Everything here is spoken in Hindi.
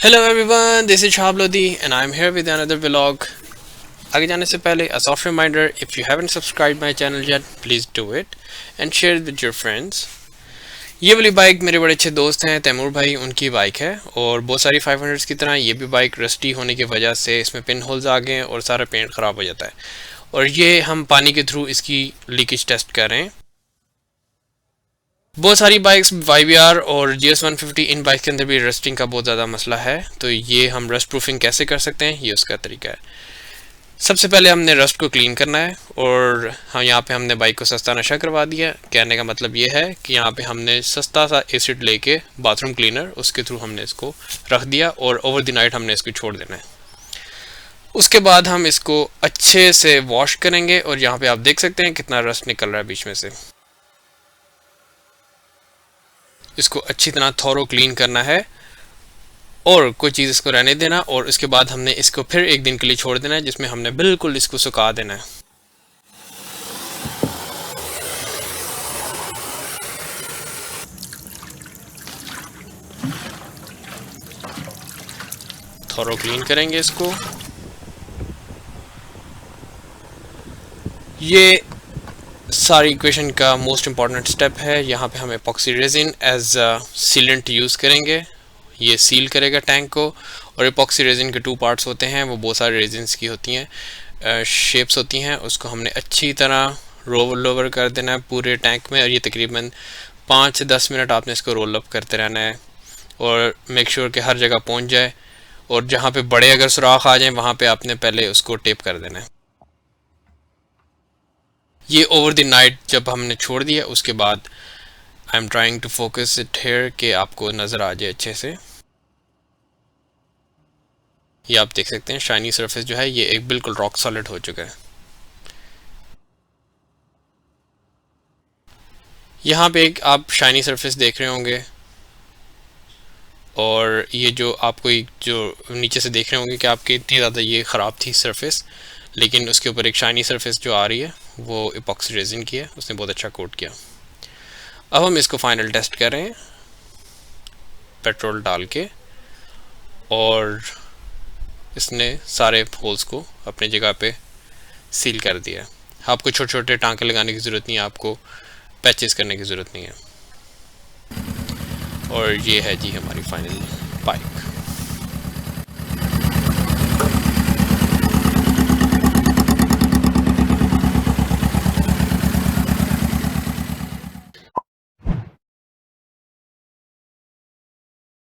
Hello everyone, this is Shahab Lodi and I'm here with another vlog. आगे जाने से पहले a soft reminder, if you haven't subscribed my channel yet, please do it and share it with your friends. ये वाली बाइक मेरे बड़े अच्छे दोस्त हैं तैमूर भाई, उनकी बाइक है और बहुत सारी 500 की तरह ये भी बाइक रस्टी होने की वजह से इसमें पिन होल्स आ गए हैं और सारा पेंट ख़राब हो जाता है और ये हम पानी के थ्रू इसकी लीकेज टेस्ट कर रहे हैं। बहुत सारी बाइक्स YBR और GS 150 इन बाइक के अंदर भी रस्टिंग का बहुत ज़्यादा मसला है, तो ये हम रस्ट प्रूफिंग कैसे कर सकते हैं ये उसका तरीका है। सबसे पहले हमने रस्ट को क्लीन करना है और हम यहाँ पे हमने बाइक को सस्ता नशा करवा दिया। कहने का मतलब ये है कि यहाँ पे हमने सस्ता सा एसिड लेके बाथरूम क्लीनर उसके थ्रू हमने इसको रख दिया और ओवर द नाइट हमने इसको छोड़ देना है। उसके बाद हम इसको अच्छे से वॉश करेंगे और यहाँ पे आप देख सकते हैं कितना रस्ट निकल रहा है बीच में से। इसको अच्छी तरह थोरो क्लीन करना है और कोई चीज़ इसको रहने देना और उसके बाद हमने इसको फिर एक दिन के लिए छोड़ देना है जिसमें हमने बिल्कुल इसको सुखा देना है। थोरो क्लीन करेंगे इसको। ये सारी इक्वेशन का मोस्ट इम्पॉर्टेंट स्टेप है। यहाँ पे हम epoxy resin as sealant use करेंगे, ये सील करेगा टैंक को। और एपॉक्सी रेजिन के 2 पार्ट्स होते हैं, वो बहुत सारे रेजिन्स की होती हैं, शेप्स होती हैं। उसको हमने अच्छी तरह रोल ओवर कर देना है पूरे टैंक में और ये तकरीबन 5 से 10 मिनट आपने इसको रोल अप करते रहना है और मेक श्योर कि हर जगह पहुँच जाए और जहाँ पे बड़े अगर सुराख आ जाएँ वहाँ पे आपने पहले उसको टेप कर देना है। ये ओवर द नाइट जब हमने छोड़ दिया उसके बाद I am trying to focus it here कि आपको नज़र आ जाए अच्छे से। ये आप देख सकते हैं शाइनी सरफेस जो है ये एक बिल्कुल रॉक सॉलिड हो चुका है। यहाँ पे एक आप शाइनी सरफेस देख रहे होंगे और ये जो आपको एक जो नीचे से देख रहे होंगे कि आपकी इतनी ज़्यादा ये ख़राब थी सरफेस, लेकिन उसके ऊपर एक शाइनी सरफेस जो आ रही है वो एपॉक्सी रेजिन की है, उसने बहुत अच्छा कोट किया। अब हम इसको फाइनल टेस्ट कर रहे हैं पेट्रोल डाल के और इसने सारे होल्स को अपनी जगह पे सील कर दिया। आपको छोटे छोटे टांके लगाने की ज़रूरत नहीं है, आपको पैचेस करने की ज़रूरत नहीं है। और ये है जी हमारी फाइनल बाइक।